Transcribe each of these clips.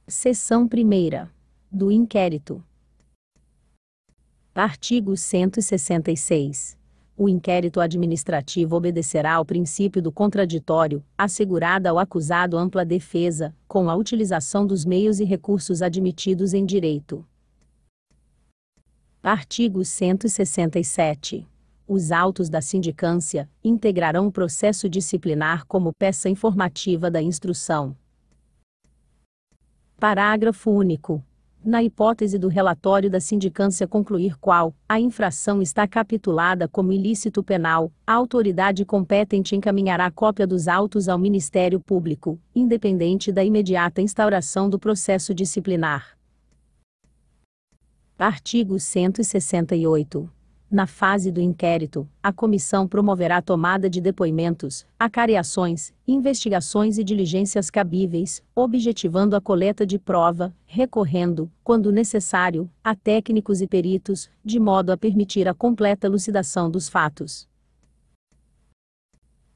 Seção 1ª. Do inquérito. Artigo 166. O inquérito administrativo obedecerá ao princípio do contraditório, assegurada ao acusado ampla defesa, com a utilização dos meios e recursos admitidos em direito. Artigo 167. Os autos da sindicância integrarão o processo disciplinar como peça informativa da instrução. Parágrafo único. Na hipótese do relatório da sindicância concluir qual a infração está capitulada como ilícito penal, a autoridade competente encaminhará cópia dos autos ao Ministério Público, independente da imediata instauração do processo disciplinar. Artigo 168. Na fase do inquérito, a comissão promoverá tomada de depoimentos, acariações, investigações e diligências cabíveis, objetivando a coleta de prova, recorrendo, quando necessário, a técnicos e peritos, de modo a permitir a completa elucidação dos fatos.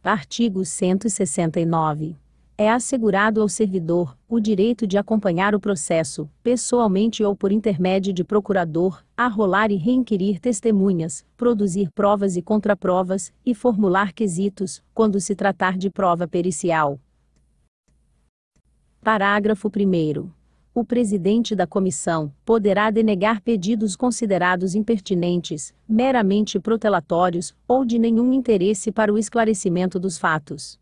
Artigo 169. É assegurado ao servidor o direito de acompanhar o processo, pessoalmente ou por intermédio de procurador, arrolar e reinquirir testemunhas, produzir provas e contraprovas, e formular quesitos, quando se tratar de prova pericial. Parágrafo 1º. O presidente da comissão poderá denegar pedidos considerados impertinentes, meramente protelatórios, ou de nenhum interesse para o esclarecimento dos fatos.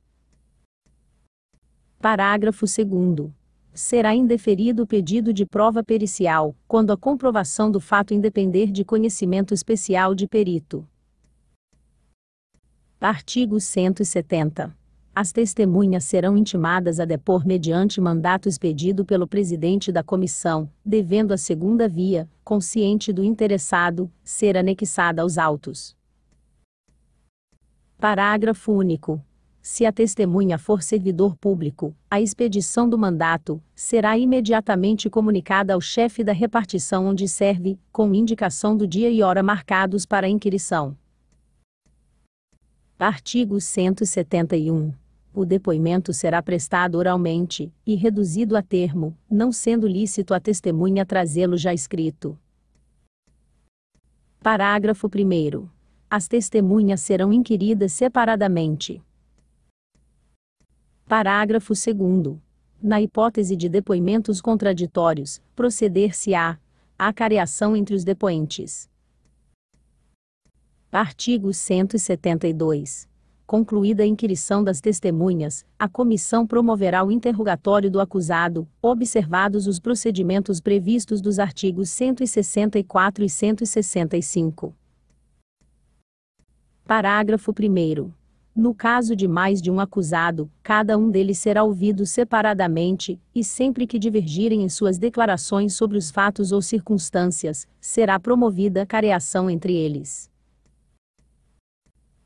Parágrafo 2º. Será indeferido o pedido de prova pericial, quando a comprovação do fato independer de conhecimento especial de perito. Artigo 170. As testemunhas serão intimadas a depor mediante mandato expedido pelo presidente da comissão, devendo a segunda via, consciente do interessado, ser anexada aos autos. Parágrafo único. Se a testemunha for servidor público, a expedição do mandato será imediatamente comunicada ao chefe da repartição onde serve, com indicação do dia e hora marcados para a inquirição. Artigo 171. O depoimento será prestado oralmente, e reduzido a termo, não sendo lícito à testemunha trazê-lo já escrito. Parágrafo 1º. As testemunhas serão inquiridas separadamente. Parágrafo 2º. Na hipótese de depoimentos contraditórios, proceder-se-á à acariação entre os depoentes. Artigo 172. Concluída a inquirição das testemunhas, a comissão promoverá o interrogatório do acusado, observados os procedimentos previstos dos artigos 164 e 165. Parágrafo 1º. No caso de mais de um acusado, cada um deles será ouvido separadamente, e sempre que divergirem em suas declarações sobre os fatos ou circunstâncias, será promovida a acariação entre eles.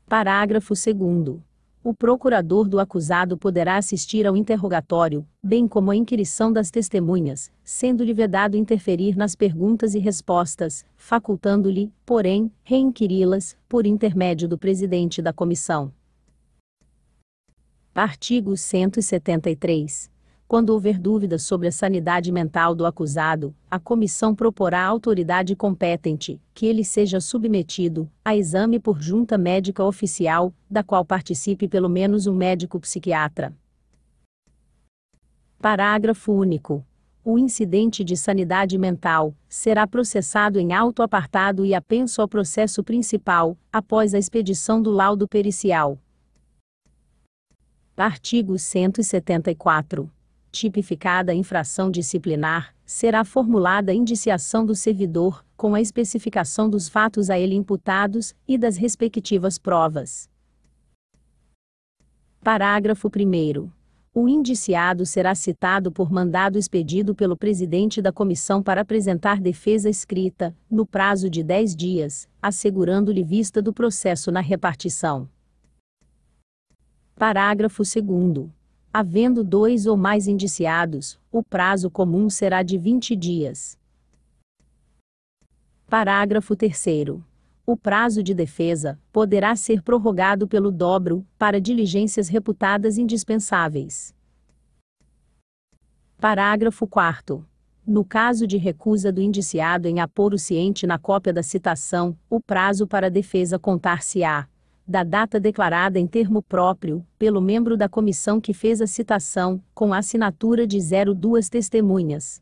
Parágrafo 2º. O procurador do acusado poderá assistir ao interrogatório, bem como à inquirição das testemunhas, sendo-lhe vedado interferir nas perguntas e respostas, facultando-lhe, porém, reinquiri-las, por intermédio do presidente da comissão. Artigo 173. Quando houver dúvidas sobre a sanidade mental do acusado, a comissão proporá à autoridade competente que ele seja submetido a exame por junta médica oficial, da qual participe pelo menos um médico psiquiatra. Parágrafo único. O incidente de sanidade mental será processado em auto apartado e apenso ao processo principal, após a expedição do laudo pericial. Artigo 174. Tipificada a infração disciplinar, será formulada a indiciação do servidor, com a especificação dos fatos a ele imputados, e das respectivas provas. Parágrafo 1º. O indiciado será citado por mandado expedido pelo presidente da comissão para apresentar defesa escrita, no prazo de 10 dias, assegurando-lhe vista do processo na repartição. Parágrafo 2º. Havendo 2 ou mais indiciados, o prazo comum será de 20 dias. Parágrafo 3º. O prazo de defesa poderá ser prorrogado pelo dobro, para diligências reputadas indispensáveis. Parágrafo 4º. No caso de recusa do indiciado em apor o ciente na cópia da citação, o prazo para a defesa contar-se-á da data declarada em termo próprio, pelo membro da comissão que fez a citação, com a assinatura de 02 testemunhas.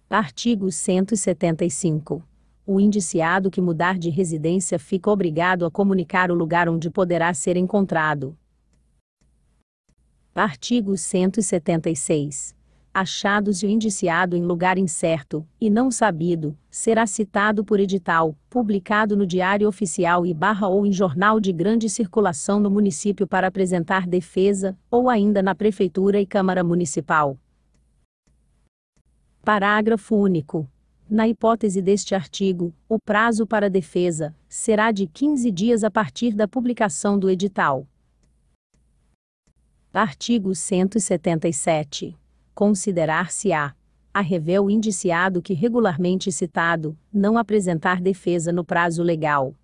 Artigo 175. O indiciado que mudar de residência fica obrigado a comunicar o lugar onde poderá ser encontrado. Artigo 176. Achados-se o indiciado em lugar incerto, e não sabido, será citado por edital, publicado no Diário Oficial ou em jornal de grande circulação no município para apresentar defesa, ou ainda na Prefeitura e Câmara Municipal. Parágrafo único. Na hipótese deste artigo, o prazo para defesa será de 15 dias a partir da publicação do edital. Artigo 177. Considerar-se-á a rever o indiciado que regularmente citado não apresentar defesa no prazo legal.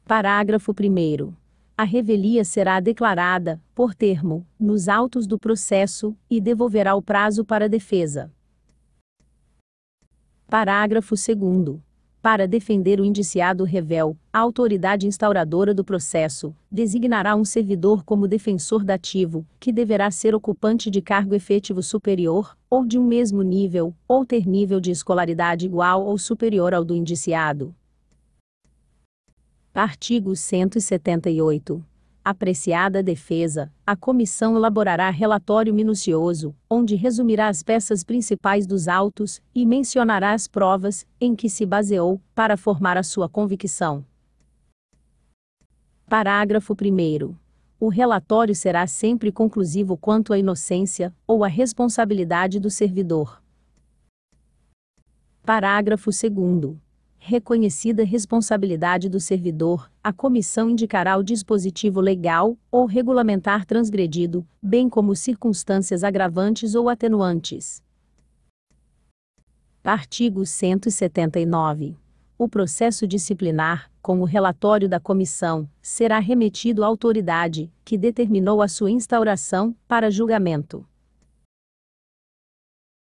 Parágrafo 1º. A revelia será declarada, por termo, nos autos do processo, e devolverá o prazo para defesa. Parágrafo 2º. Para defender o indiciado revel, a autoridade instauradora do processo designará um servidor como defensor dativo, que deverá ser ocupante de cargo efetivo superior, ou de um mesmo nível, ou ter nível de escolaridade igual ou superior ao do indiciado. Artigo 178. Apreciada a defesa, a comissão elaborará relatório minucioso, onde resumirá as peças principais dos autos, e mencionará as provas, em que se baseou, para formar a sua convicção. Parágrafo 1º. O relatório será sempre conclusivo quanto à inocência, ou à responsabilidade do servidor. Parágrafo 2º. Reconhecida a responsabilidade do servidor, a comissão indicará o dispositivo legal, ou regulamentar transgredido, bem como circunstâncias agravantes ou atenuantes. Artigo 179. O processo disciplinar, com o relatório da comissão, será remetido à autoridade, que determinou a sua instauração, para julgamento.